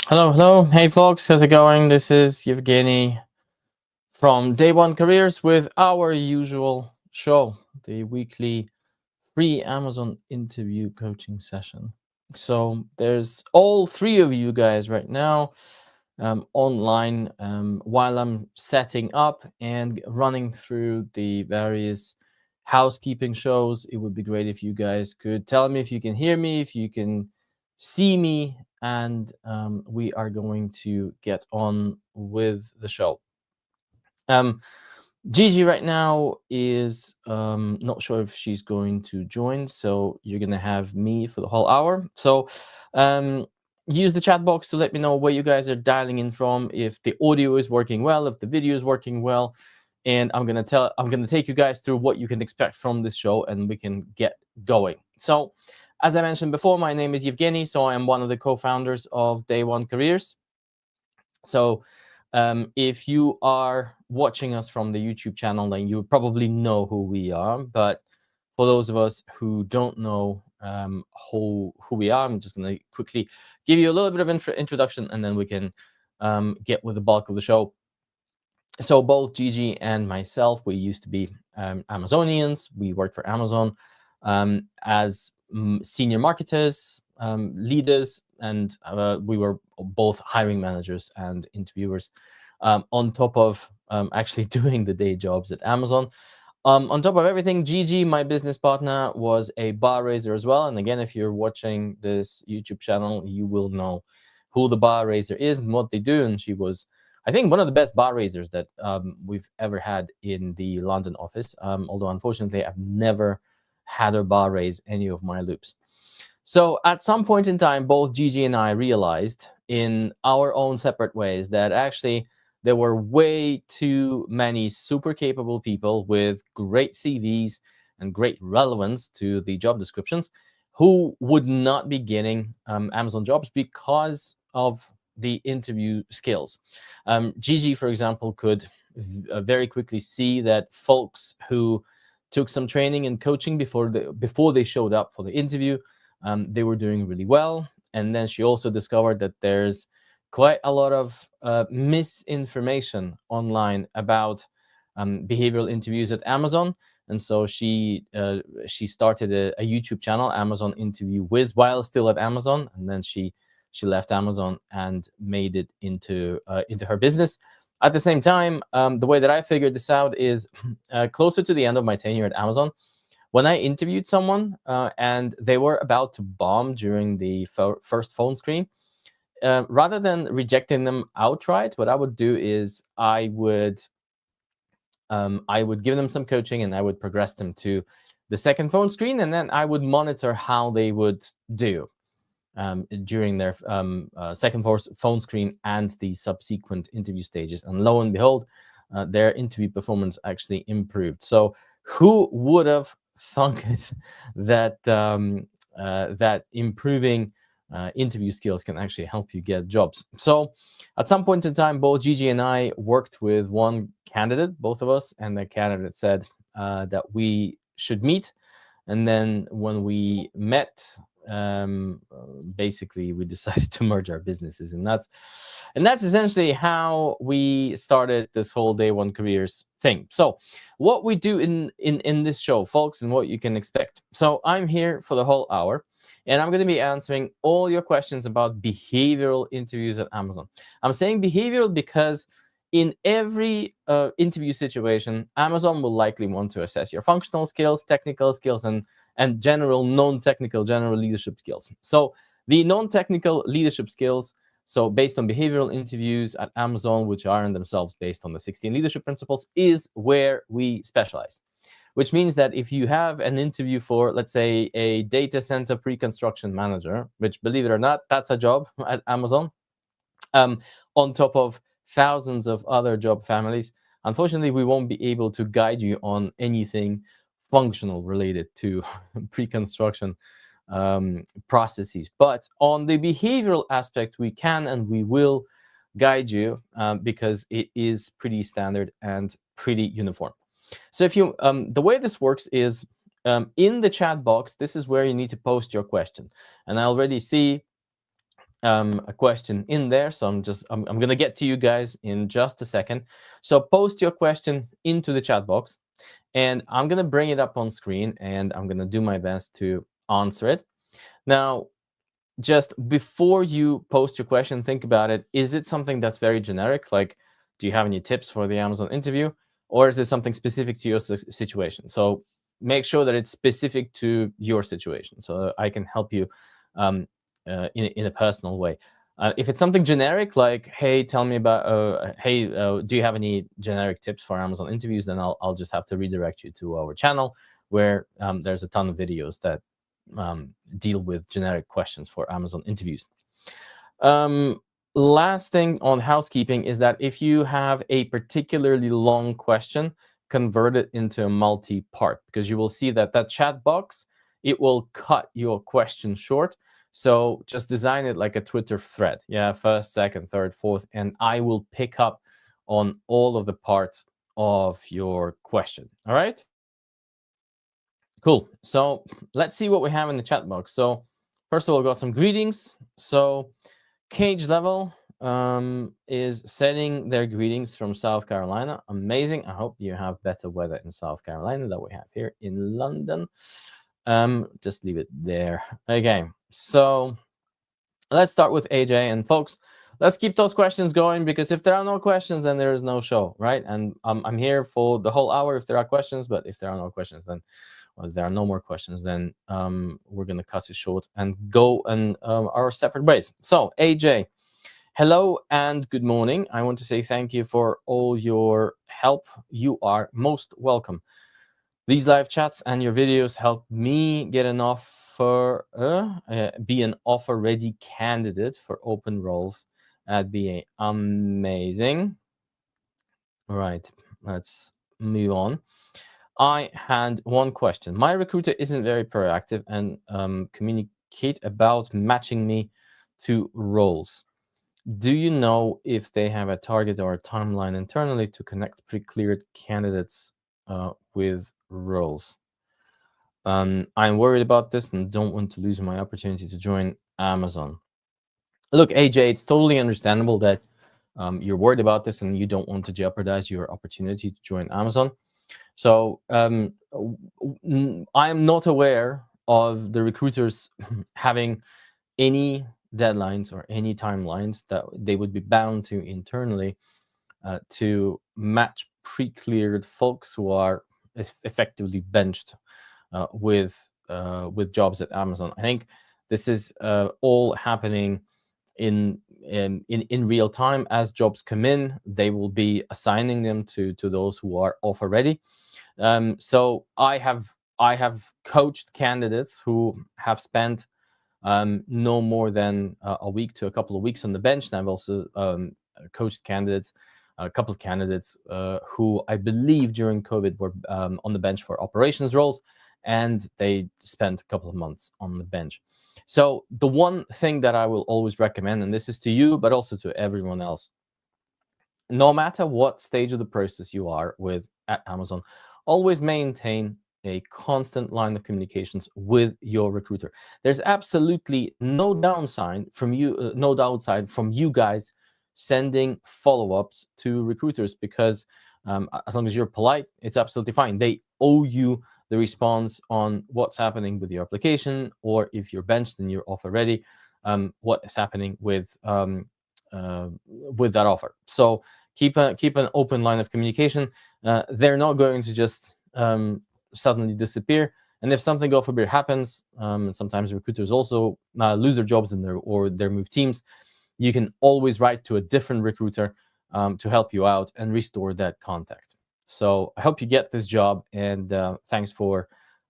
Hello, hello. Hey, folks. How's it going? This is Yevgeny from Day One Careers with our usual show, the weekly free Amazon interview coaching session. So there's all three of you guys right now online while I'm setting up and running through the various housekeeping shows. It would be great if you guys could tell me if you can hear me, if you can see me, and we are going to get on with the show. Gigi right now is not sure if she's going to join, so you're gonna have me for the whole hour. So um, use the chat box to let me know where you guys are dialing in from, if the audio is working well, if the video is working well, and I'm gonna take you guys through what you can expect from this show, and we can get going. So, as I mentioned before, my name is Yevgeny, so I am one of the co-founders of Day One Careers. So if you are watching us from the YouTube channel, then you probably know who we are. But for those of us who don't know who we are, I'm just going to quickly give you a little bit of introduction, and then we can get with the bulk of the show. So both Gigi and myself, we used to be Amazonians. We worked for Amazon as senior marketers, leaders, and we were both hiring managers and interviewers on top of actually doing the day jobs at Amazon. On top of everything, Gigi, my business partner, was a bar raiser as well. And again, if you're watching this YouTube channel, you will know who the bar raiser is and what they do. And she was, I think, one of the best bar raisers that we've ever had in the London office. Although, unfortunately, I've never had her bar raise any of my loops. So at some point in time, both Gigi and I realized in our own separate ways that actually there were way too many super capable people with great CVs and great relevance to the job descriptions who would not be getting Amazon jobs because of the interview skills. Gigi, for example, could very quickly see that folks who took some training and coaching before they showed up for the interview, they were doing really well. And then she also discovered that there's quite a lot of misinformation online about behavioral interviews at Amazon. And so she started a YouTube channel, Amazon Interview Whiz, while still at Amazon. And then she left Amazon and made it into her business. At the same time, the way that I figured this out is closer to the end of my tenure at Amazon, when I interviewed someone and they were about to bomb during the first phone screen, rather than rejecting them outright, what I would do is I would give them some coaching and I would progress them to the second phone screen, and then I would monitor how they would do during their second phone screen and the subsequent interview stages. And lo and behold, their interview performance actually improved. So who would have thunk it that that improving interview skills can actually help you get jobs? So at some point in time, both Gigi and I worked with one candidate, both of us, and the candidate said that we should meet. And then when we met, basically we decided to merge our businesses, and that's essentially how we started this whole Day One Careers thing. So what we do in this show, folks, and what you can expect. So I'm here for the whole hour, and I'm going to be answering all your questions about behavioral interviews at Amazon. I'm saying behavioral because in every interview situation, Amazon will likely want to assess your functional skills, technical skills, and general non-technical general leadership skills. So the non-technical leadership skills, so based on behavioral interviews at Amazon, which are in themselves based on the 16 leadership principles, is where we specialize. Which means that if you have an interview for, let's say, a data center pre-construction manager, which, believe it or not, that's a job at Amazon, on top of thousands of other job families, unfortunately, we won't be able to guide you on anything functional related to pre-construction processes. But on the behavioral aspect, we can and we will guide you because it is pretty standard and pretty uniform. So if you, the way this works is in the chat box, this is where you need to post your question. And I already see a question in there, so I'm gonna get to you guys in just a second. So post your question into the chat box, and I'm gonna bring it up on screen, and I'm gonna do my best to answer it. Now, just before you post your question, think about it. Is it something that's very generic? Like, do you have any tips for the Amazon interview? Or is it something specific to your situation? So make sure that it's specific to your situation so I can help you um, in a personal way. If it's something generic, like, hey, tell me about, hey, do you have any generic tips for Amazon interviews? Then I'll just have to redirect you to our channel where there's a ton of videos that deal with generic questions for Amazon interviews. Last thing on housekeeping is that if you have a particularly long question, convert it into a multi-part, because you will see that that chat box, it will cut your question short. So just design it like a Twitter thread. Yeah, first, second, third, fourth, and I will pick up on all of the parts of your question. All right? Cool. So let's see what we have in the chat box. So first of all, we got some greetings. So Cage Level is sending their greetings from South Carolina. Amazing. I hope you have better weather in South Carolina than we have here in London. Just leave it there. Okay. So let's start with AJ. And folks, let's keep those questions going, because if there are no questions, then there is no show, right? And I'm here for the whole hour if there are questions, but if there are no questions, then there are no more questions, then we're going to cut it short and go in our separate ways. So AJ, hello and good morning. I want to say thank you for all your help. You are most welcome. These live chats and your videos help me get an offer, be an offer-ready candidate for open roles at BA. Amazing. All right, let's move on. I had one question. My recruiter isn't very proactive and communicate about matching me to roles. Do you know if they have a target or a timeline internally to connect pre-cleared candidates with roles? I'm worried about this and don't want to lose my opportunity to join Amazon. Look, AJ, it's totally understandable that you're worried about this and you don't want to jeopardize your opportunity to join Amazon. So I am not aware of the recruiters having any deadlines or any timelines that they would be bound to internally to match pre-cleared folks who are effectively benched with jobs at Amazon. I think this is all happening in real time. As jobs come in, they will be assigning them to those who are offer ready. So I have coached candidates who have spent no more than a week to a couple of weeks on the bench. And I've also coached candidates, a couple of candidates who I believe during COVID were on the bench for operations roles, and they spent a couple of months on the bench. So the one thing that I will always recommend, and this is to you, but also to everyone else, no matter what stage of the process you are with at Amazon, always maintain a constant line of communications with your recruiter. There's absolutely no downside from you guys sending follow-ups to recruiters, because as long as you're polite, it's absolutely fine. They owe you the response on what's happening with your application, or if you're benched and you're offer ready, what is happening with that offer. So keep an open line of communication. They're not going to just suddenly disappear. And if something, God forbid, happens, sometimes recruiters also lose their jobs or they move teams, you can always write to a different recruiter to help you out and restore that contact. So I hope you get this job, and thanks for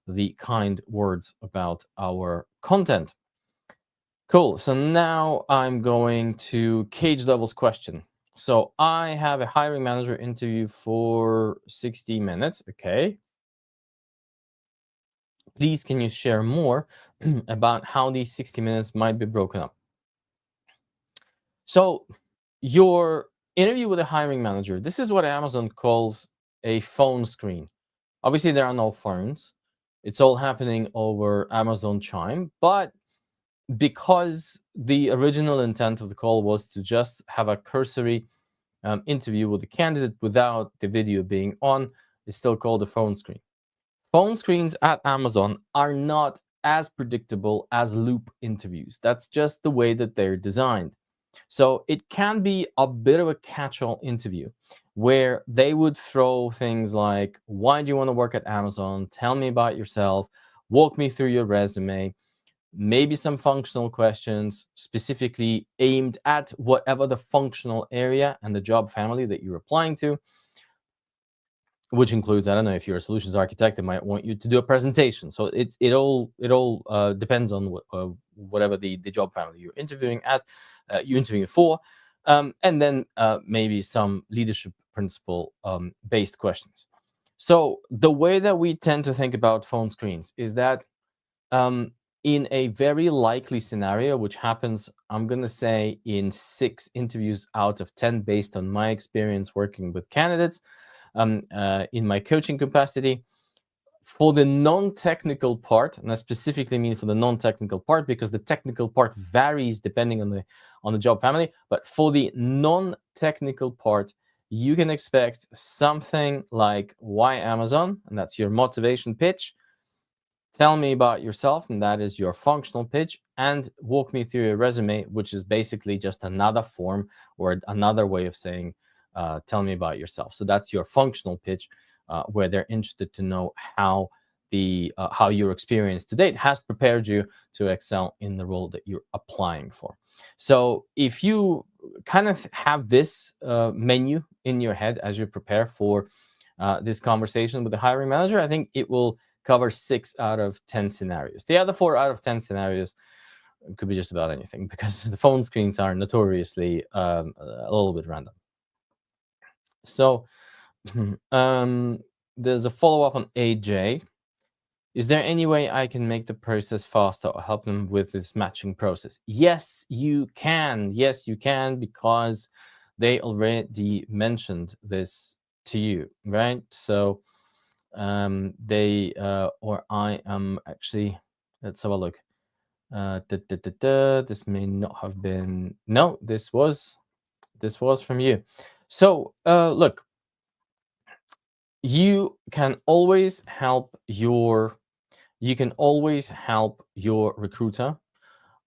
the kind words about our content. Cool. So now I'm going to Cage Level's question. So I have a hiring manager interview for 60 minutes. Okay. Please, can you share more about how these 60 minutes might be broken up? So your interview with a hiring manager, this is what Amazon calls a phone screen. Obviously, there are no phones. It's all happening over Amazon Chime, but because the original intent of the call was to just have a cursory interview with the candidate without the video being on, is still called a phone screen. Phone screens at Amazon are not as predictable as loop interviews. That's just the way that they're designed. So it can be a bit of a catch-all interview where they would throw things like, why do you want to work at Amazon? Tell me about yourself. Walk me through your resume. Maybe some functional questions specifically aimed at whatever the functional area and the job family that you're applying to, which includes, I don't know, if you're a solutions architect, they might want you to do a presentation. So it all depends on whatever the job family you're interviewing for, and then maybe some leadership principle based questions. So the way that we tend to think about phone screens is that in a very likely scenario, which happens, I'm going to say, in 6 interviews out of 10, based on my experience working with candidates in my coaching capacity, for the non-technical part, and I specifically mean for the non-technical part because the technical part varies depending on the job family, but for the non-technical part, you can expect something like, why Amazon? And that's your motivation pitch. Tell me about yourself, and that is your functional pitch, and walk me through your resume, which is basically just another form or another way of saying, tell me about yourself. So that's your functional pitch, where they're interested to know how your experience to date has prepared you to excel in the role that you're applying for. So if you kind of have this menu in your head as you prepare for this conversation with the hiring manager, I think it will cover 6 out of 10 scenarios. The other 4 out of 10 scenarios could be just about anything, because the phone screens are notoriously a little bit random. So there's a follow-up on AJ. Is there any way I can make the process faster or help them with this matching process? Yes, you can. Yes, you can, because they already mentioned this to you, right? So or I am actually, let's have a look. This may not have been, no, this was from you. So look, you can always help your recruiter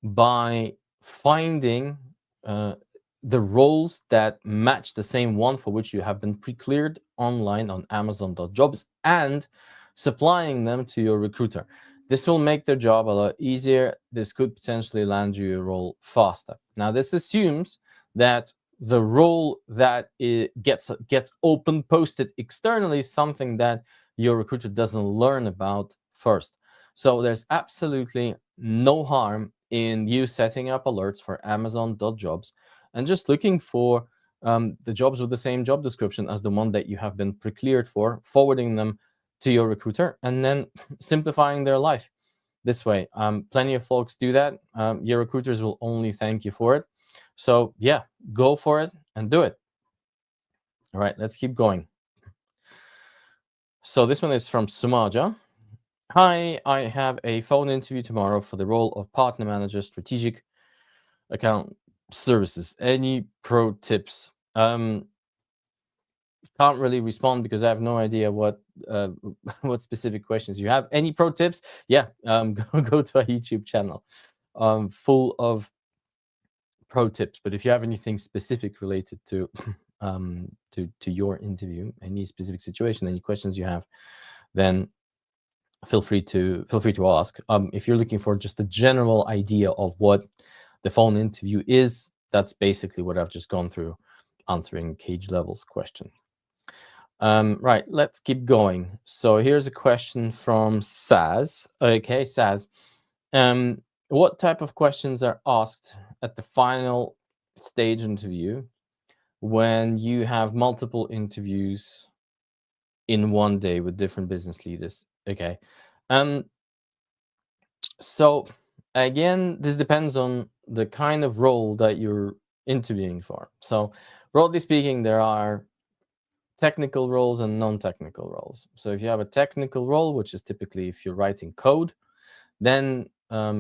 by finding the roles that match the same one for which you have been pre-cleared online on Amazon.jobs and supplying them to your recruiter. This will make their job a lot easier. This could potentially land you a role faster. Now, this assumes that the role that gets open posted externally is something that your recruiter doesn't learn about first. So there's absolutely no harm in you setting up alerts for Amazon.jobs and just looking for the jobs with the same job description as the one that you have been pre-cleared for, forwarding them to your recruiter, and then simplifying their life this way. Plenty of folks do that. Your recruiters will only thank you for it. So yeah, go for it and do it. All right, let's keep going. So this one is from Sumaja. Hi, I have a phone interview tomorrow for the role of partner manager, strategic account services. Any pro tips? Can't really respond because I have no idea what specific questions you have. Any pro tips? Yeah, go to our YouTube channel, full of pro tips. But if you have anything specific related to to your interview, any specific situation, any questions you have, then feel free to ask. If you're looking for just a general idea of what the phone interview is, that's basically what I've just gone through, answering Cage Level's question. Right, let's keep going. So here's a question from Saz. Okay, Saz. What type of questions are asked at the final stage interview when you have multiple interviews in one day with different business leaders? Okay. So again, this depends on the kind of role that you're interviewing for. So broadly speaking, there are technical roles and non-technical roles. So if you have a technical role, which is typically if you're writing code, then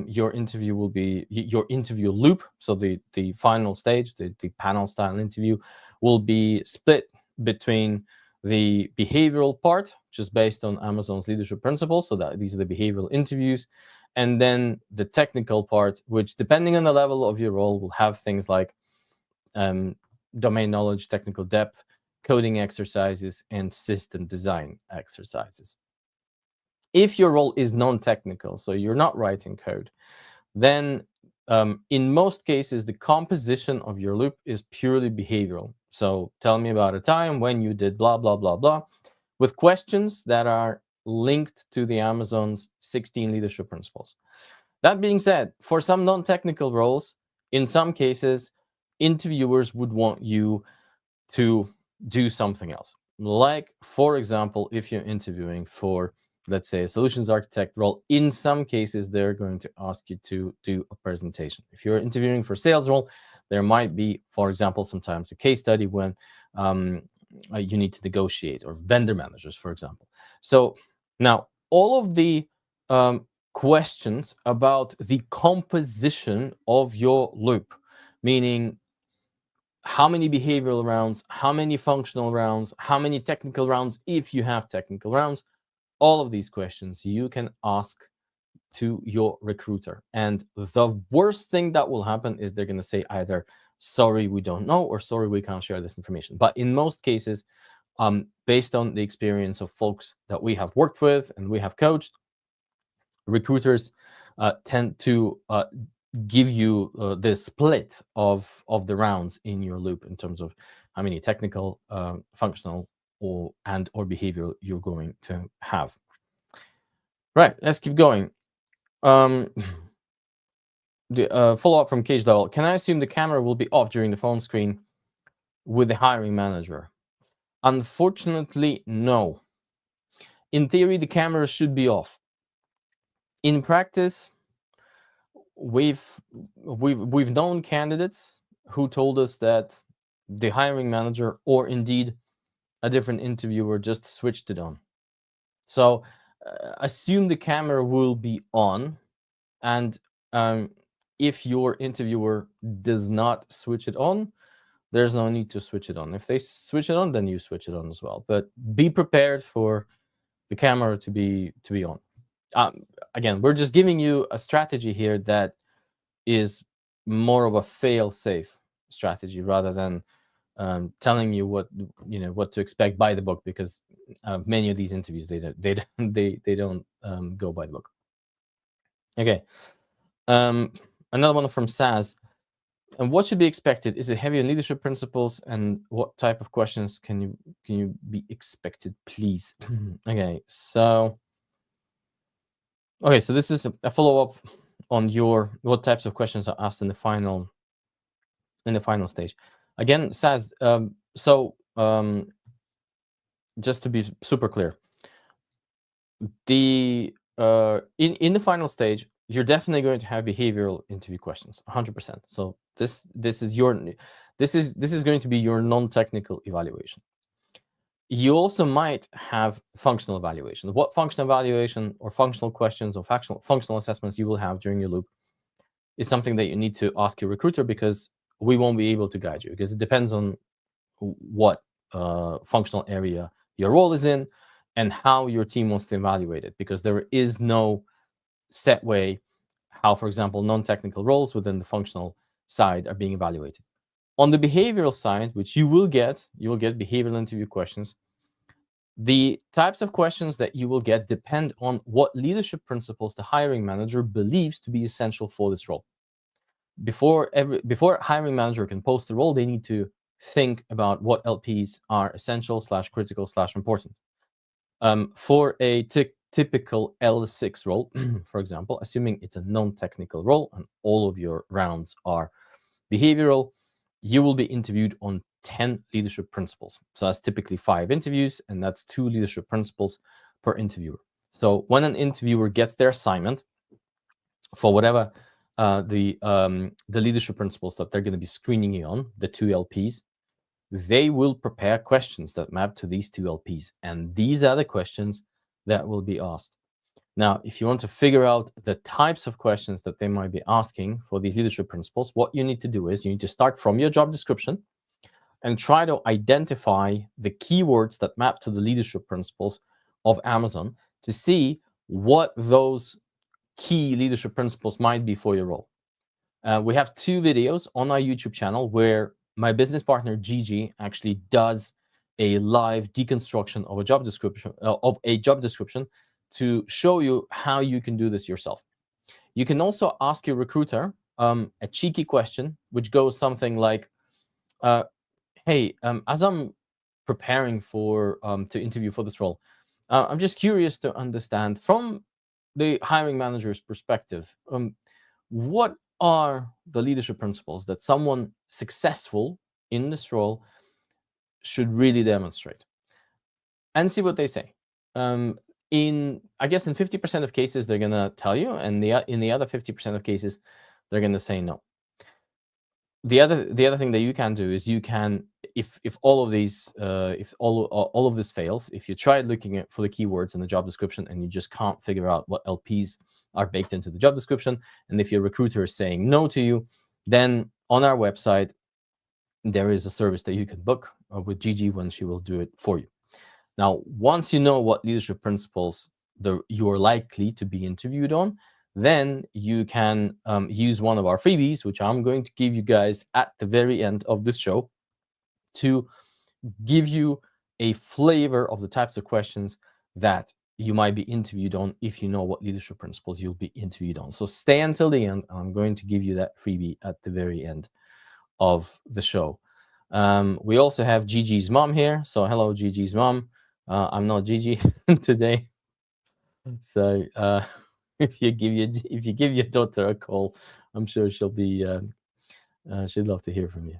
your interview will be your interview loop. So the final stage, the panel style interview, will be split between the behavioral part, just based on Amazon's leadership principles. So that these are the behavioral interviews, and then the technical part, which depending on the level of your role, will have things like domain knowledge, technical depth, coding exercises, and system design exercises. If your role is non-technical, so you're not writing code, then in most cases, the composition of your loop is purely behavioral. So tell me about a time when you did blah, blah, blah, blah, with questions that are linked to the Amazon's 16 leadership principles. That being said, for some non-technical roles, in some cases, interviewers would want you to do something else. Like, for example, if you're interviewing for, let's say, a solutions architect role, in some cases, they're going to ask you to do a presentation. If you're interviewing for a sales role, there might be, for example, sometimes a case study when you need to negotiate, or vendor managers, for example. So now all of the questions about the composition of your loop, meaning how many behavioral rounds, how many functional rounds, how many technical rounds, if you have technical rounds, all of these questions you can ask to your recruiter. And the worst thing that will happen is they're going to say either, sorry, we don't know, or sorry, we can't share this information. But in most cases, based on the experience of folks that we have worked with and we have coached, recruiters tend to give you the split of the rounds in your loop in terms of how many technical, functional, or behavioral you're going to have. Right, let's keep going. The follow-up from Cage Level. Can I assume the camera will be off during the phone screen with the hiring manager? Unfortunately, no. In theory, the camera should be off. In practice, we've known candidates who told us that the hiring manager, or indeed a different interviewer, just switched it on. So assume the camera will be on, and if your interviewer does not switch it on, there's no need to switch it on. If they switch it on, then you switch it on as well. But be prepared for the camera to be on. Again, we're just giving you a strategy here that is more of a fail-safe strategy rather than telling you what to expect by the book, because many of these interviews they don't go by the book. Okay, another one from Saz. And what should be expected? Is it heavy on leadership principles? And what type of questions can you be expected, please? Okay, so this is a follow-up on what types of questions are asked in the final stage. Again, Saz, just to be super clear, the in the final stage, you're definitely going to have behavioral interview questions, 100%. So this is going to be your non-technical evaluation. You also might have functional evaluation. What functional evaluation or functional questions or functional assessments you will have during your loop is something that you need to ask your recruiter, because we won't be able to guide you, because it depends on what functional area your role is in and how your team wants to evaluate it, because there is no set way how, for example, non-technical roles within the functional side are being evaluated. On the behavioral side, which you will get behavioral interview questions. The types of questions that you will get depend on what leadership principles the hiring manager believes to be essential for this role. Before a hiring manager can post the role, they need to think about what LPs are essential / critical / important. For a typical L6 role, for example, assuming it's a non-technical role and all of your rounds are behavioral, you will be interviewed on 10 leadership principles. So that's typically 5 interviews, and that's 2 leadership principles per interviewer. So when an interviewer gets their assignment for whatever the leadership principles that they're going to be screening you on, the 2 LPs, they will prepare questions that map to these 2 LPs. And these are the questions that will be asked. Now, if you want to figure out the types of questions that they might be asking for these leadership principles, what you need to do is you need to start from your job description and try to identify the keywords that map to the leadership principles of Amazon to see what those key leadership principles might be for your role. We have 2 videos on our YouTube channel where my business partner Gigi actually does a live deconstruction of a job description to show you how you can do this yourself. You can also ask your recruiter a cheeky question, which goes something like, "Hey, as I'm preparing for to interview for this role, I'm just curious to understand from the hiring manager's perspective, what are the leadership principles that someone successful in this role should really demonstrate?" And see what they say. I guess in 50% of cases they're gonna tell you, and in the other 50% of cases they're gonna say no. The other thing that you can do is you can, if all of these if all of this fails, if you try looking at for the keywords in the job description and you just can't figure out what LPs are baked into the job description, and if your recruiter is saying no to you, then on our website there is a service that you can book with Gigi when she will do it for you. Now, once you know what leadership principles you are likely to be interviewed on, then you can use one of our freebies, which I'm going to give you guys at the very end of this show, to give you a flavor of the types of questions that you might be interviewed on if you know what leadership principles you'll be interviewed on. So stay until the end. I'm going to give you that freebie at the very end of the show. We also have Gigi's mom here. So hello, Gigi's mom. I'm not Gigi today. So if you give your daughter a call, I'm sure she'll be she'd love to hear from you.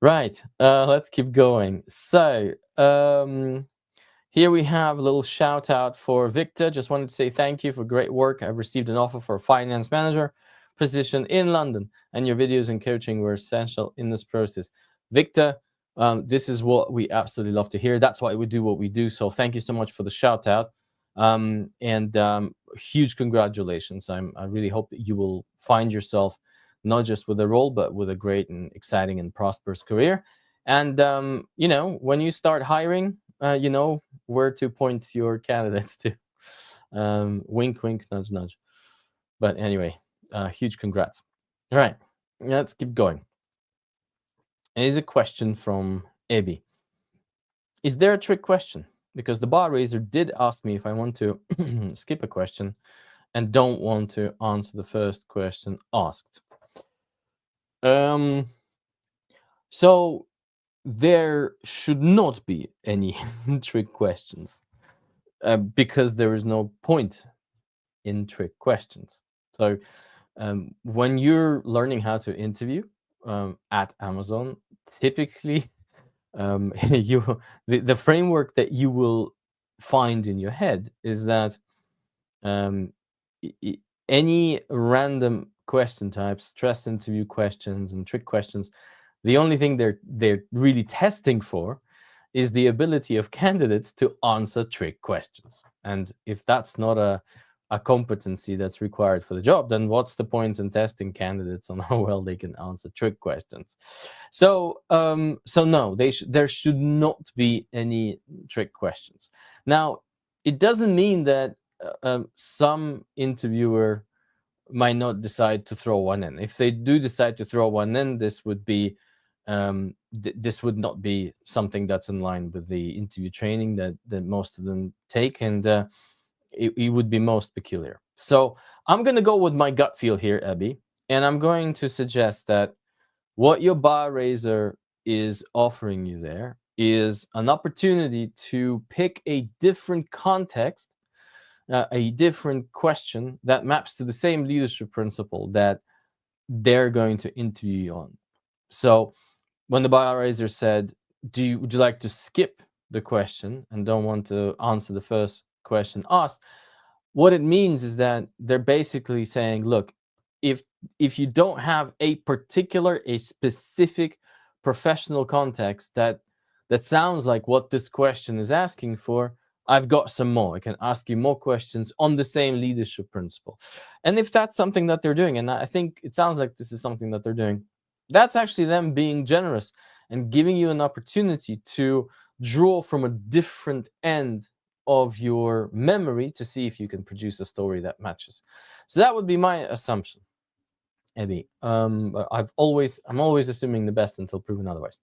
Right. Let's keep going. So here we have a little shout out for Victor. Just wanted to say thank you for great work. I've received an offer for a finance manager position in London, and your videos and coaching were essential in this process. Victor, this is what we absolutely love to hear. That's why we do what we do. So thank you so much for the shout out. Huge congratulations. I really hope that you will find yourself not just with a role, but with a great and exciting and prosperous career. And when you start hiring, you know where to point your candidates to. Wink, wink, nudge, nudge. But anyway, huge congrats. All right, let's keep going. Here's a question from Ebi. Is there a trick question? Because the bar raiser did ask me if I want to skip a question and don't want to answer the first question asked. So there should not be any trick questions because there is no point in trick questions. So when you're learning how to interview at Amazon, typically the framework that you will find in your head is that any random question types, stress interview questions and trick questions, the only thing they're really testing for is the ability of candidates to answer trick questions. And if that's not a competency that's required for the job, then what's the point in testing candidates on how well they can answer trick questions? So no, there should not be any trick questions. Now, it doesn't mean that some interviewer might not decide to throw one in. If they do decide to throw one in, this would be this would not be something that's in line with the interview training that most of them take, and it would be most peculiar. So I'm going to go with my gut feel here, Abby, and I'm going to suggest that what your bar raiser is offering you there is an opportunity to pick a different context, a different question that maps to the same leadership principle that they're going to interview you on. So when the bar raiser said, would you like to skip the question and don't want to answer the first question asked, what it means is that they're basically saying, look, if you don't have a specific professional context that sounds like what this question is asking for, I've got some more. I can ask you more questions on the same leadership principle. And if that's something that they're doing, and I think it sounds like this is something that they're doing, that's actually them being generous and giving you an opportunity to draw from a different end of your memory to see if you can produce a story that matches. So that would be my assumption, Abby. But I'm always assuming the best until proven otherwise.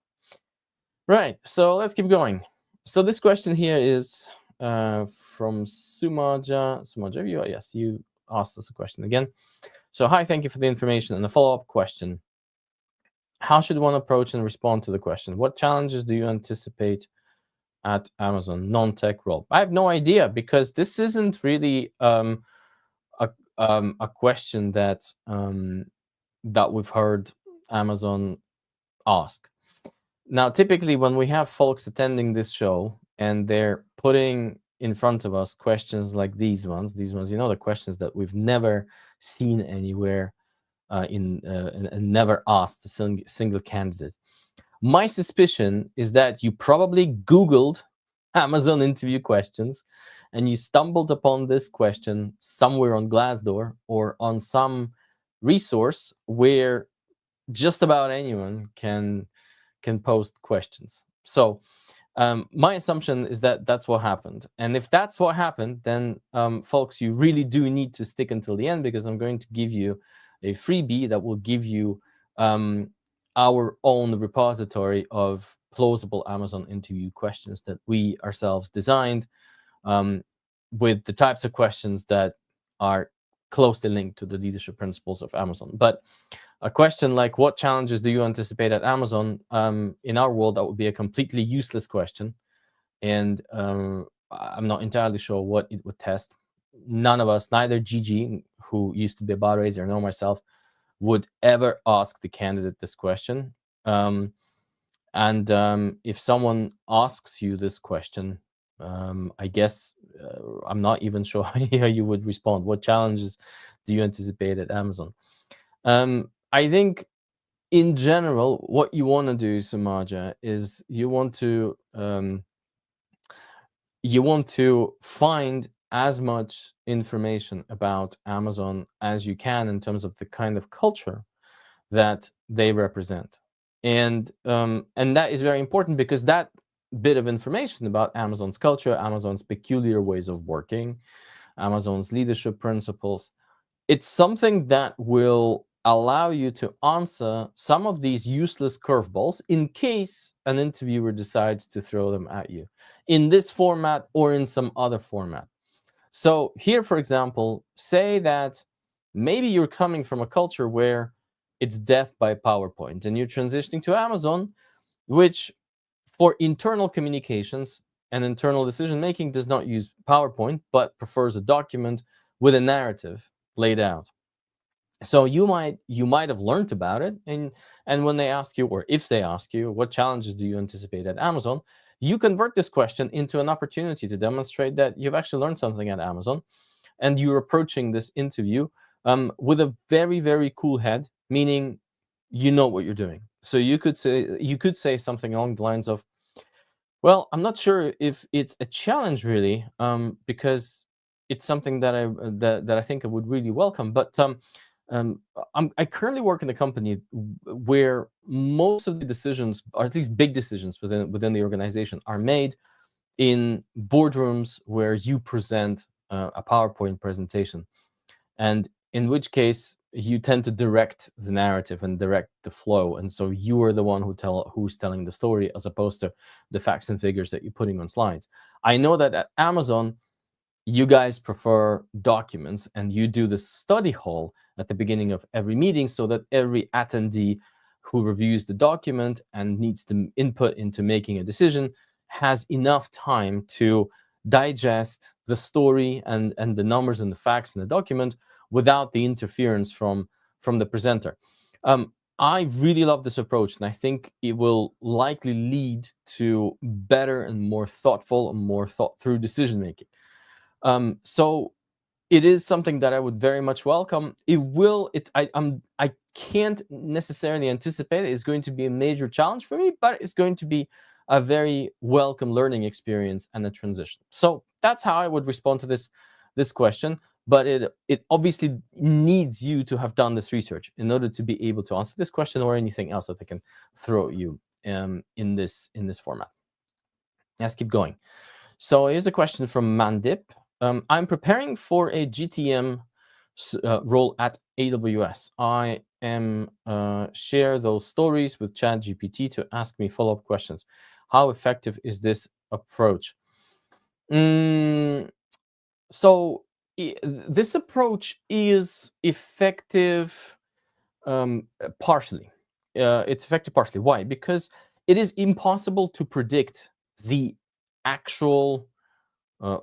Right. So let's keep going. So this question here is from Sumaja. Sumaja, you asked us a question again. So hi, thank you for the information. And a follow-up question: how should one approach and respond to the question? What challenges do you anticipate at Amazon non-tech role? I have no idea, because this isn't really a question that that we've heard Amazon ask. Now, typically, when we have folks attending this show and they're putting in front of us questions like these ones, the questions that we've never seen anywhere and never asked a single candidate. My suspicion is that you probably Googled Amazon interview questions and you stumbled upon this question somewhere on Glassdoor or on some resource where just about anyone can post questions. So my assumption is that that's what happened. And if that's what happened, then folks, you really do need to stick until the end, because I'm going to give you a freebie that will give you our own repository of plausible Amazon interview questions that we ourselves designed, with the types of questions that are closely linked to the leadership principles of Amazon. But a question like, what challenges do you anticipate at Amazon? In our world, that would be a completely useless question. And I'm not entirely sure what it would test. None of us, neither Gigi, who used to be a bar raiser, nor myself, would ever ask the candidate this question. If someone asks you this question, I guess I'm not even sure how you would respond. What challenges do you anticipate at Amazon? I think in general, what you want to do, Samaja, is you want to find as much information about Amazon as you can in terms of the kind of culture that they represent. And that is very important, because that bit of information about Amazon's culture, Amazon's peculiar ways of working, Amazon's leadership principles, it's something that will allow you to answer some of these useless curveballs in case an interviewer decides to throw them at you in this format or in some other format. So here, for example, say that maybe you're coming from a culture where it's death by PowerPoint and you're transitioning to Amazon, which for internal communications and internal decision making does not use PowerPoint, but prefers a document with a narrative laid out. So you might have learned about it, and when they ask you, or if they ask you, what challenges do you anticipate at Amazon, you convert this question into an opportunity to demonstrate that you've actually learned something at Amazon, and you're approaching this interview with a very, very cool head, meaning you know what you're doing. So you could say something along the lines of, well, I'm not sure if it's a challenge really, because it's something that I think I would really welcome. But I currently work in a company where most of the decisions, or at least big decisions within the organization, are made in boardrooms where you present a PowerPoint presentation, and in which case you tend to direct the narrative and direct the flow, and so you are the one who's telling the story, as opposed to the facts and figures that you're putting on slides. I know that at Amazon you guys prefer documents, and you do the study hall at the beginning of every meeting so that every attendee who reviews the document and needs to input into making a decision has enough time to digest the story and the numbers and the facts in the document without the interference from the presenter. I really love this approach, and I think it will likely lead to better and more thoughtful and more thought through decision making. So it is something that I would very much welcome. I can't necessarily anticipate it's going to be a major challenge for me, but it's going to be a very welcome learning experience and a transition. So that's how I would respond to this question. But it obviously needs you to have done this research in order to be able to answer this question or anything else that they can throw at you in this format. Let's keep going. So here's a question from Mandip. I'm preparing for a GTM role at AWS. I am share those stories with ChatGPT to ask me follow-up questions. How effective is this approach? So this approach is effective partially. It's effective partially. Why? Because it is impossible to predict the actual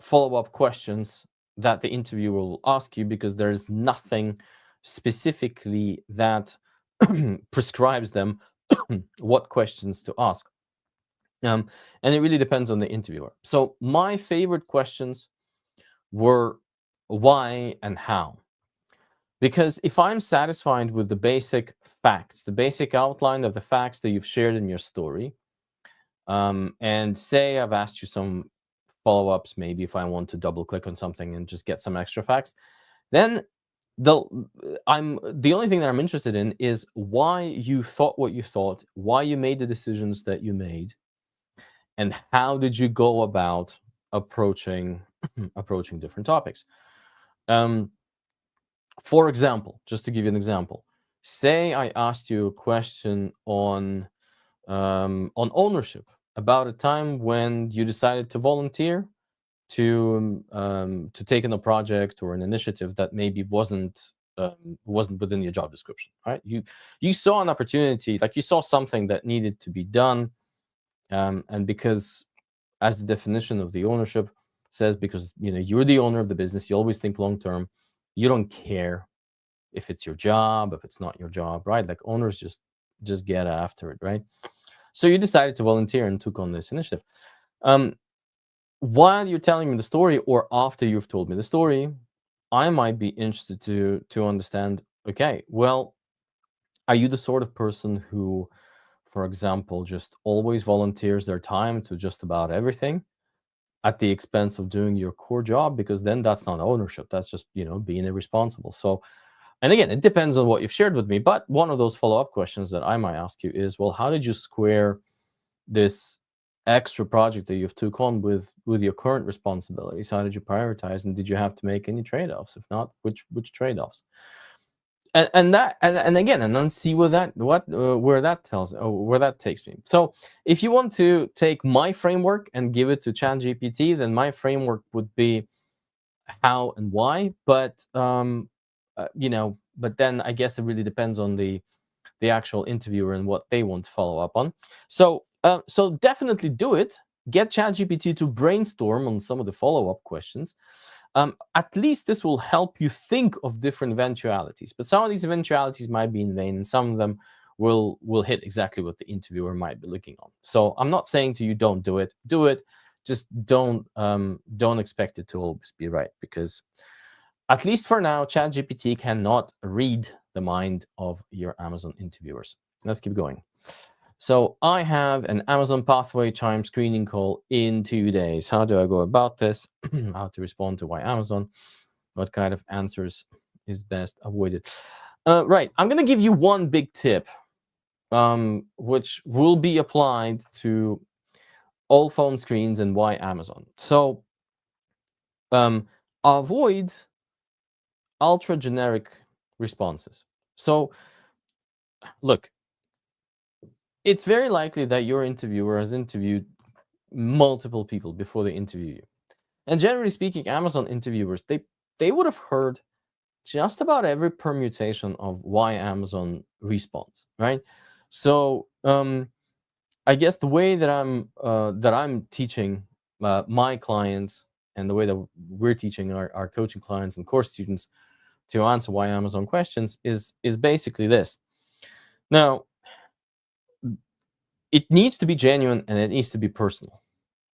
follow-up questions that the interviewer will ask you, because there's nothing specifically that prescribes them what questions to ask. And it really depends on the interviewer. So my favorite questions were why and how. Because if I'm satisfied with the basic facts, the basic outline of the facts that you've shared in your story, and say I've asked you some follow-ups, maybe if I want to double click on something and just get some extra facts, then the only thing that I'm interested in is why you thought what you thought, why you made the decisions that you made, and how did you go about approaching different topics. For example, just to give you an example, say I asked you a question on ownership, about a time when you decided to volunteer to take on a project or an initiative that maybe wasn't within your job description, right? You saw an opportunity, like you saw something that needed to be done, and because, as the definition of the ownership says, because you're the owner of the business, you always think long term. You don't care if it's your job, if it's not your job, right? Like owners just get after it, right? So you decided to volunteer and took on this initiative. While you're telling me the story, or after you've told me the story, I might be interested to understand, okay, well, are you the sort of person who, for example, just always volunteers their time to just about everything at the expense of doing your core job? Because then that's not ownership. That's just, being irresponsible. So, and again, it depends on what you've shared with me. But one of those follow-up questions that I might ask you is, well, how did you square this extra project that you've took on with your current responsibilities? How did you prioritize, and did you have to make any trade-offs? If not, which trade-offs? And then see where that takes me. So if you want to take my framework and give it to ChatGPT, then my framework would be how and why. But but then I guess it really depends on the actual interviewer and what they want to follow up on. So definitely do it. Get ChatGPT to brainstorm on some of the follow-up questions. At least this will help you think of different eventualities. But some of these eventualities might be in vain, and some of them will hit exactly what the interviewer might be looking on. So I'm not saying to you, don't do it. Do it. Just don't expect it to always be right, because at least for now, ChatGPT cannot read the mind of your Amazon interviewers. Let's keep going. So I have an Amazon pathway chime screening call in 2 days. How do I go about this? How to respond to why Amazon? What kind of answers is best avoided? Right. I'm going to give you one big tip, which will be applied to all phone screens and why Amazon. So avoid ultra generic responses. So look, it's very likely that your interviewer has interviewed multiple people before they interview you. And generally speaking, Amazon interviewers, they would have heard just about every permutation of why Amazon responds, right? So I guess the way that I'm teaching my clients, and the way that we're teaching our coaching clients and course students to answer why Amazon questions is basically this. Now, it needs to be genuine and it needs to be personal.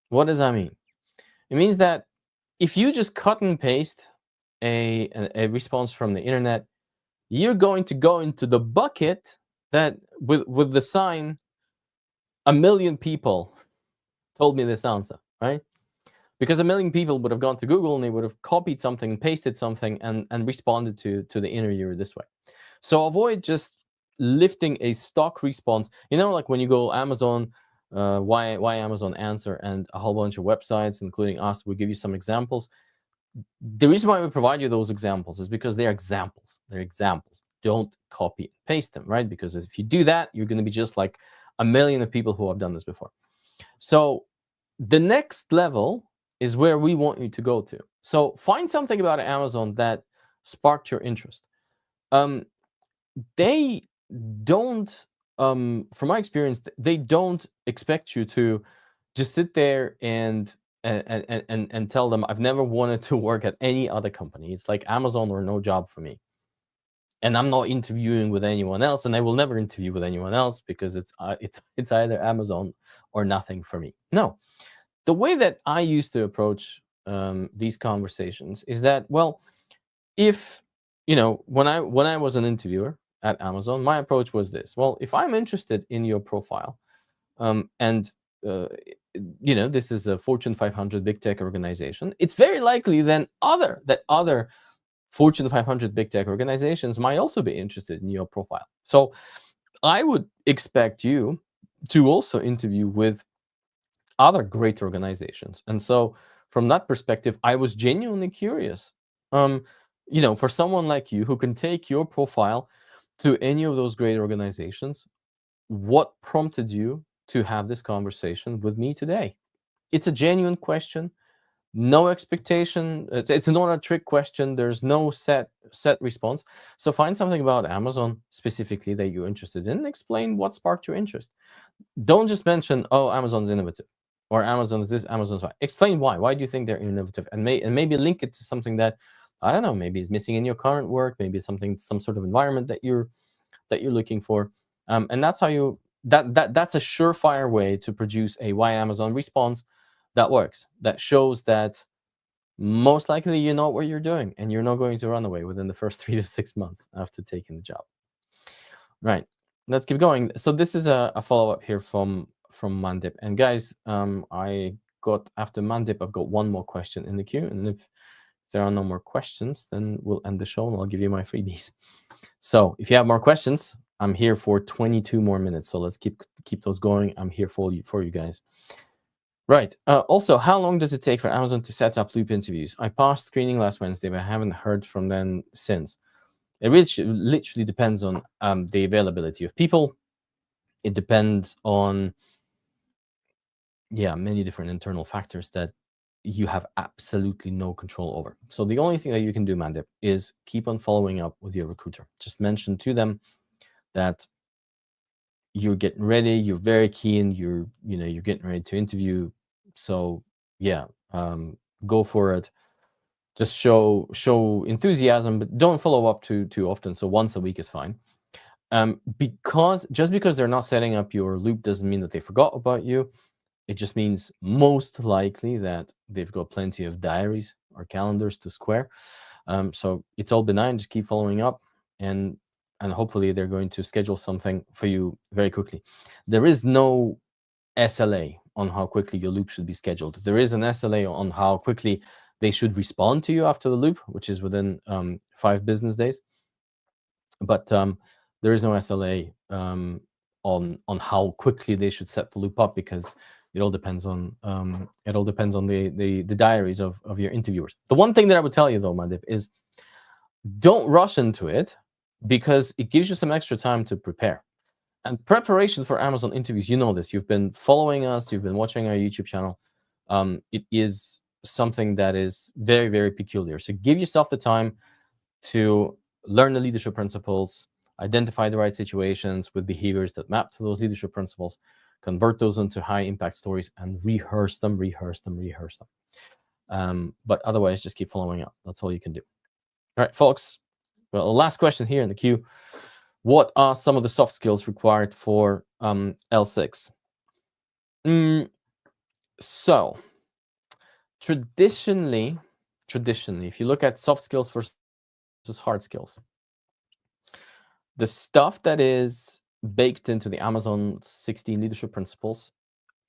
What does that mean? It means that if you just cut and paste a response from the internet, you're going to go into the bucket that with the sign, 1 million people told me this answer, right? because a million people would have gone to Google and they would have copied something, pasted something, and responded to the interviewer this way. So avoid just lifting a stock response. Like when you go Amazon, why Amazon answer, and a whole bunch of websites, including us, we give you some examples. The reason why we provide you those examples is because they're examples. They're examples. Don't copy and paste them, right? Because if you do that, you're going to be just like a million of people who have done this before. So the next level is where we want you to go to. So find something about Amazon that sparked your interest. They don't, from my experience, they don't expect you to just sit there and tell them, I've never wanted to work at any other company. It's like Amazon or no job for me. And I'm not interviewing with anyone else, and I will never interview with anyone else because it's either Amazon or nothing for me. No, the way that I used to approach these conversations is that, well, if when I was an interviewer at Amazon, my approach was this: well, if I'm interested in your profile, and this is a Fortune 500 big tech organization, it's very likely that other Fortune 500 big tech organizations might also be interested in your profile. So I would expect you to also interview with other great organizations. And so from that perspective, I was genuinely curious. For someone like you who can take your profile to any of those great organizations, what prompted you to have this conversation with me today? It's a genuine question. No expectation. It's not a trick question. There's no set response. So find something about Amazon specifically that you're interested in. Explain what sparked your interest. Don't just mention, oh, Amazon's innovative, or Amazon is this, Amazon's that. Explain why. Why do you think they're innovative? And maybe link it to something that, I don't know, maybe is missing in your current work. Maybe it's some sort of environment that you're looking for. And that's how that's a surefire way to produce a why Amazon response that works, that shows that most likely you know what you're doing and you're not going to run away within the first 3 to 6 months after taking the job. Right. Let's keep going. So this is a follow-up here from Mandip. And guys, after Mandip, I've got one more question in the queue. And if there are no more questions, then we'll end the show and I'll give you my freebies. So if you have more questions, I'm here for 22 more minutes. So let's keep those going. I'm here for you guys. Right. Also, how long does it take for Amazon to set up loop interviews? I passed screening last Wednesday, but I haven't heard from them since. It literally depends on the availability of people. It depends on, many different internal factors that you have absolutely no control over. So the only thing that you can do, Mandip, is keep on following up with your recruiter. Just mention to them that you're getting ready, you're very keen, you're getting ready to interview. So go for it. Just show enthusiasm, but don't follow up too often. So once a week is fine. Because they're not setting up your loop doesn't mean that they forgot about you. It just means most likely that they've got plenty of diaries or calendars to square. So it's all benign. Just keep following up, and hopefully they're going to schedule something for you very quickly. There is no SLA on how quickly your loop should be scheduled. There is an SLA on how quickly they should respond to you after the loop, which is within 5 business days. But there is no SLA on how quickly they should set the loop up, because it all depends on the diaries of your interviewers. The one thing that I would tell you though, Mandip, is don't rush into it, because it gives you some extra time to prepare. And preparation for Amazon interviews, you know this. You've been following us. You've been watching our YouTube channel. It is something that is very, very peculiar. So give yourself the time to learn the leadership principles, identify the right situations with behaviors that map to those leadership principles, convert those into high impact stories, and rehearse them. But otherwise, just keep following up. That's all you can do. All right, folks. Well, last question here in the queue. What are some of the soft skills required for L6? So traditionally, if you look at soft skills versus hard skills, the stuff that is baked into the Amazon 16 leadership principles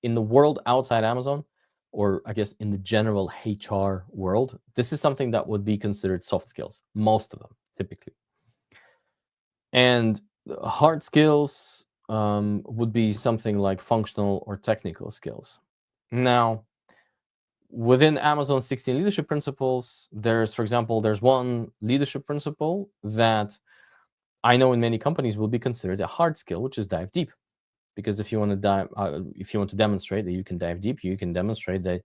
in the world outside Amazon or I guess in the general HR world, this is something that would be considered soft skills, most of them typically. And hard skills would be something like functional or technical skills. Now, within Amazon's 16 leadership principles, there's, for example, there's one leadership principle that I know in many companies will be considered a hard skill, which is dive deep. Because if you want to demonstrate that you can dive deep, you can demonstrate that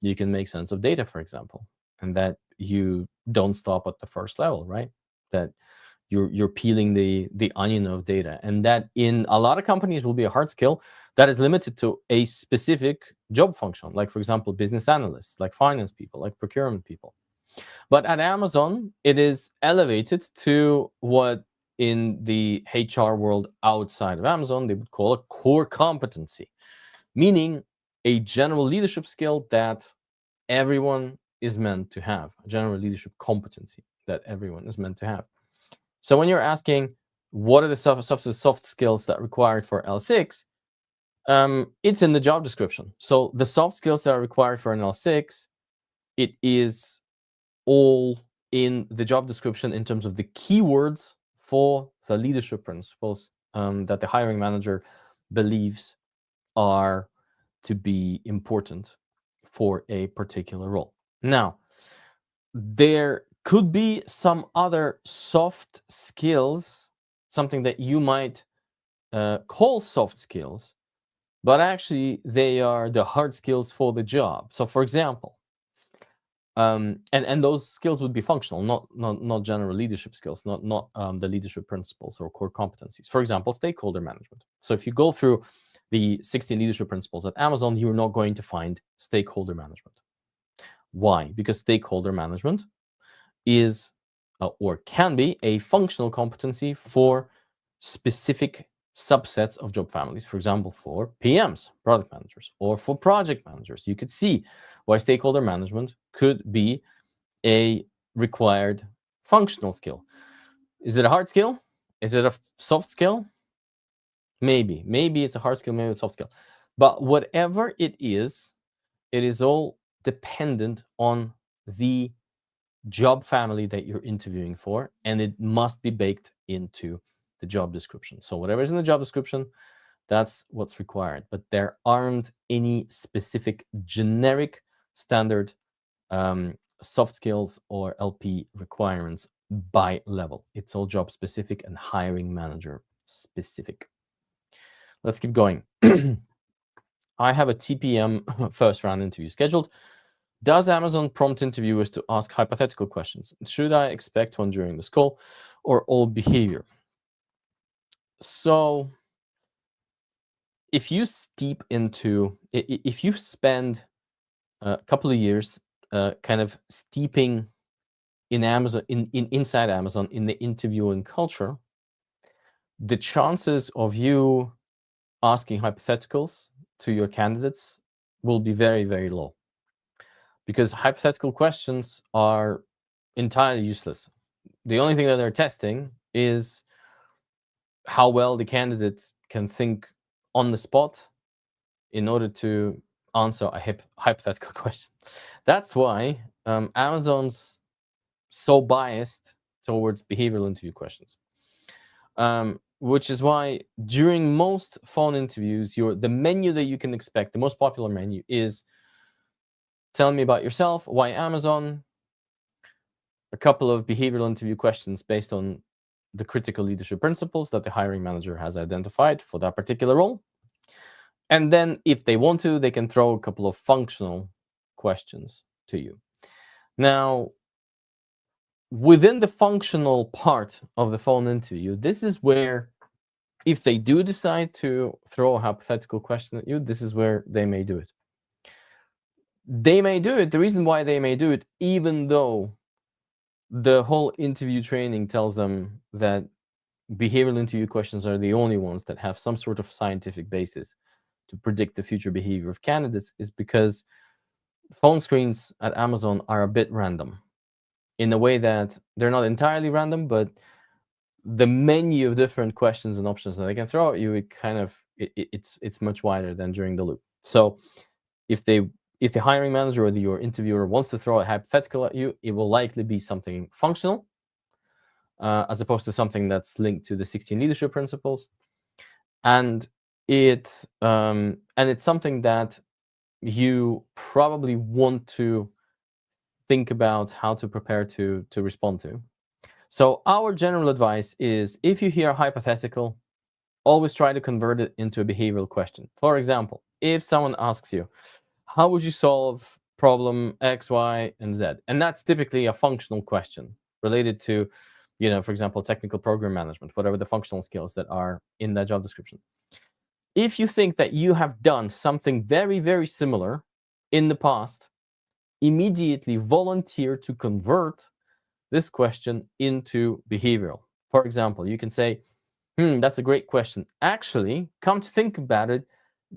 you can make sense of data, for example, and that you don't stop at the first level, right? That you're peeling the onion of data, and that in a lot of companies will be a hard skill that is limited to a specific job function, like for example, business analysts, like finance people, like procurement people. But at Amazon, it is elevated to what in the HR world outside of Amazon they would call a core competency, meaning a general leadership skill that everyone is meant to have, a general leadership competency that everyone is meant to have. So when you're asking what are the soft skills that are required for L6, it's in the job description. So the soft skills that are required for an L6, it is all in the job description in terms of the keywords for the leadership principles that the hiring manager believes are to be important for a particular role. Now, there could be some other soft skills, something that you might call soft skills, but actually they are the hard skills for the job. So, for example, and those skills would be functional, not general leadership skills, not the leadership principles or core competencies. For example, stakeholder management. So if you go through the 16 leadership principles at Amazon, you're not going to find stakeholder management. Why? Because stakeholder management is or can be a functional competency for specific subsets of job families. For example, for PMs, product managers, or for project managers. You could see why stakeholder management could be a required functional skill. Is it a hard skill? Is it a soft skill? Maybe it's a hard skill, maybe it's a soft skill. But whatever it is all dependent on the job family that you're interviewing for, and it must be baked into the job description. So whatever is in the job description, that's what's required. But there aren't any specific generic standard soft skills or LP requirements by level. It's all job specific and hiring manager specific. Let's keep going. I have a TPM first round interview scheduled. Does Amazon prompt interviewers to ask hypothetical questions? Should I expect one during this call or all behavior? So if you if you spend a couple of years kind of steeping in Amazon, inside Amazon, in the interviewing culture, the chances of you asking hypotheticals to your candidates will be very, very low. Because hypothetical questions are entirely useless. The only thing that they're testing is how well the candidate can think on the spot in order to answer a hypothetical question. That's why Amazon's so biased towards behavioral interview questions. Which is why during most phone interviews, the menu that you can expect, the most popular menu is tell me about yourself, why Amazon, a couple of behavioral interview questions based on the critical leadership principles that the hiring manager has identified for that particular role. And then if they want to, they can throw a couple of functional questions to you. Now, within the functional part of the phone interview, this is where, if they do decide to throw a hypothetical question at you, this is where they may do it. They may do it. The reason why they may do it, even though the whole interview training tells them that behavioral interview questions are the only ones that have some sort of scientific basis to predict the future behavior of candidates, is because phone screens at Amazon are a bit random in a way that they're not entirely random, but the menu of different questions and options that they can throw at you, it's much wider than during the loop. So if they If the hiring manager or your interviewer wants to throw a hypothetical at you, it will likely be something functional, as opposed to something that's linked to the 16 leadership principles. And it's something that you probably want to think about how to prepare to respond to. So our general advice is, if you hear a hypothetical, always try to convert it into a behavioral question. For example, if someone asks you, how would you solve problem X, Y, and Z? And that's typically a functional question related to, for example, technical program management, whatever the functional skills that are in that job description. If you think that you have done something very, very similar in the past, immediately volunteer to convert this question into behavioral. For example, you can say, that's a great question. Actually, come to think about it,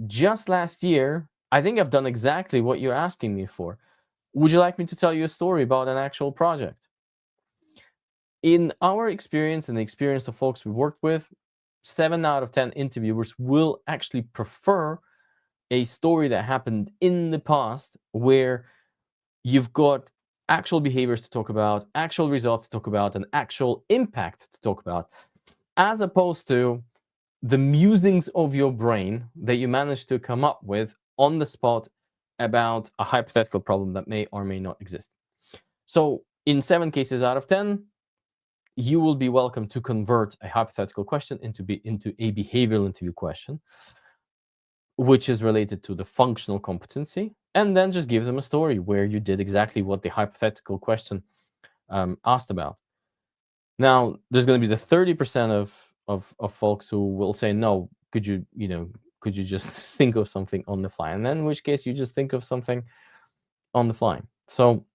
just last year, I think I've done exactly what you're asking me for. Would you like me to tell you a story about an actual project? In our experience and the experience of folks we've worked with, 7 out of 10 interviewers will actually prefer a story that happened in the past, where you've got actual behaviors to talk about, actual results to talk about, and actual impact to talk about, as opposed to the musings of your brain that you managed to come up with on the spot about a hypothetical problem that may or may not exist. So in 7 cases out of 10, you will be welcome to convert a hypothetical question into a behavioral interview question, which is related to the functional competency, and then just give them a story where you did exactly what the hypothetical question asked about. Now, there's going to be the 30% of folks who will say, no, could you just think of something on the fly? And then in which case you just think of something on the fly. So,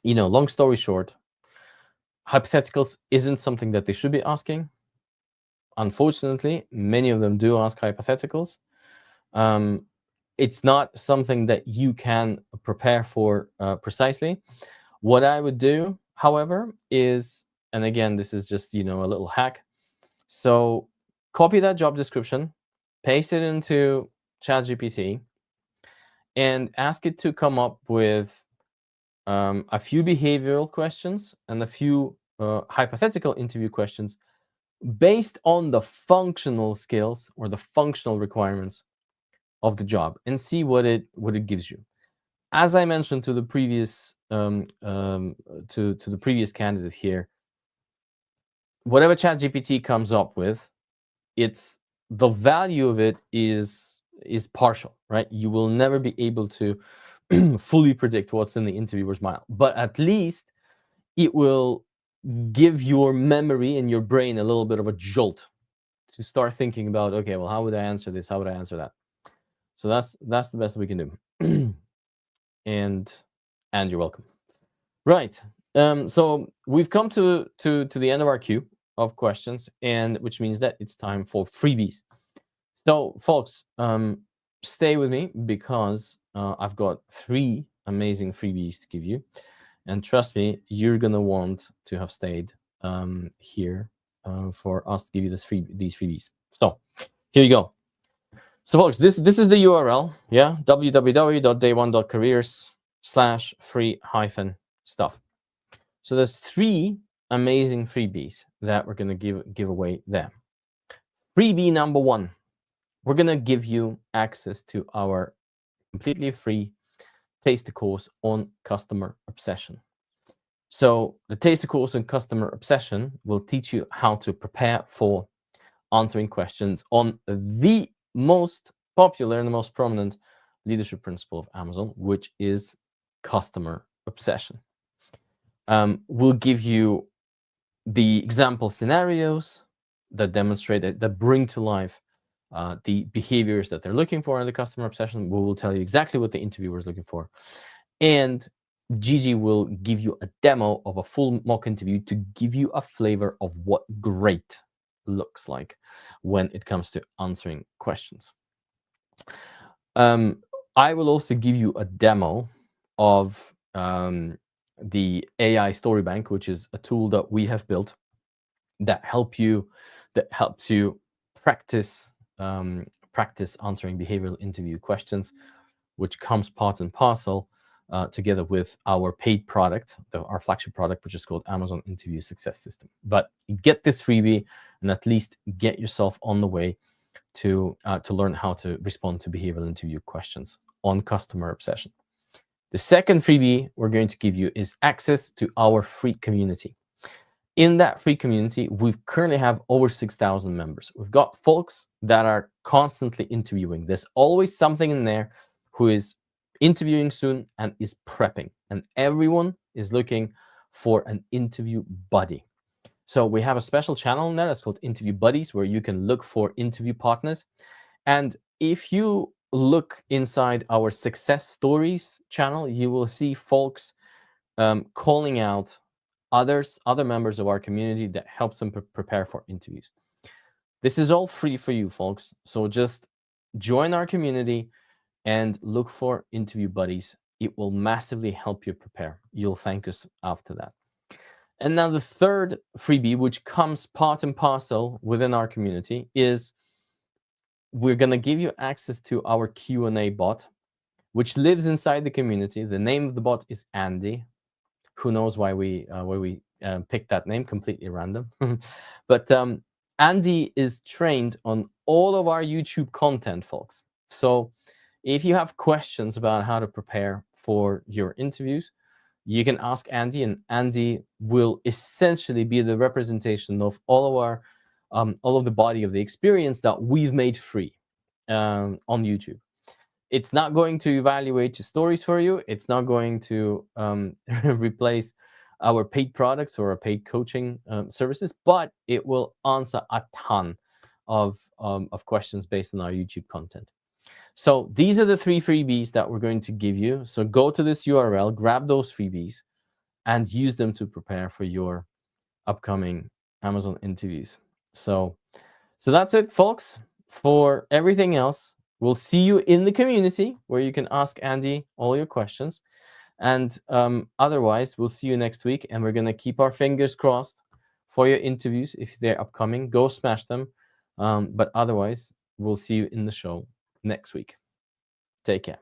long story short, hypotheticals isn't something that they should be asking. Unfortunately, many of them do ask hypotheticals. It's not something that you can prepare for precisely. What I would do, however, is, and again, this is just, a little hack. So copy that job description, paste it into ChatGPT, and ask it to come up with a few behavioral questions and a few hypothetical interview questions based on the functional skills or the functional requirements of the job, and see what it gives you. As I mentioned to the previous to the previous candidate here, whatever ChatGPT comes up with, it's the value of it is partial, right? You will never be able to fully predict what's in the interviewer's mind, but at least it will give your memory and your brain a little bit of a jolt to start thinking about, okay, well, how would I answer this? How would I answer that? So that's the best we can do. and you're welcome. Right. So we've come to the end of our queue of questions, and which means that it's time for freebies. So, folks, stay with me, because I've got 3 amazing freebies to give you, and trust me, you're gonna want to have stayed here for us to give you these freebies. So, here you go. So, folks, this is the URL, yeah, www.day1.careers/free-stuff. So there's 3 amazing freebies that we're going to give away there. Freebie number 1, we're going to give you access to our completely free taster course on customer obsession. So the taster course on customer obsession will teach you how to prepare for answering questions on the most popular and the most prominent leadership principle of Amazon, which is customer obsession. We'll give you the example scenarios that demonstrate that bring to life the behaviors that they're looking for in the customer obsession. We will tell you exactly what the interviewer is looking for. And Gigi will give you a demo of a full mock interview to give you a flavor of what great looks like when it comes to answering questions. I will also give you a demo of the AI Story Bank, which is a tool that we have built that helps you practice answering behavioral interview questions which comes part and parcel together with our paid product, our flagship product, which is called Amazon Interview Success System. But get this freebie and at least get yourself on the way to learn how to respond to behavioral interview questions on customer obsession. The second freebie we're going to give you is access to our free community. In that free community, we currently have over 6,000 members. We've got folks that are constantly interviewing. There's always something in there who is interviewing soon and is prepping. And everyone is looking for an interview buddy. So we have a special channel in there that's called Interview Buddies, where you can look for interview partners. And if you look inside our success stories channel, you will see folks calling out other members of our community that helps them prepare for interviews. This is all free for you, folks. So just join our community and look for interview buddies. It will massively help you prepare. You'll thank us after that. And now the third freebie, which comes part and parcel within our community, is we're going to give you access to our Q&A bot, which lives inside the community. The name of the bot is Andy. Who knows why we picked that name? Completely random. But Andy is trained on all of our YouTube content, folks. So if you have questions about how to prepare for your interviews, you can ask Andy, and Andy will essentially be the representation of all of the body of the experience that we've made free on YouTube. It's not going to evaluate your stories for you. It's not going to replace our paid products or our paid coaching services, but it will answer a ton of questions based on our YouTube content. So these are the 3 freebies that we're going to give you. So go to this URL, grab those freebies, and use them to prepare for your upcoming Amazon interviews. So that's it, folks. For everything else, we'll see you in the community where you can ask Andy all your questions. And otherwise, we'll see you next week. And we're going to keep our fingers crossed for your interviews. If they're upcoming, go smash them. But otherwise, we'll see you in the show next week. Take care.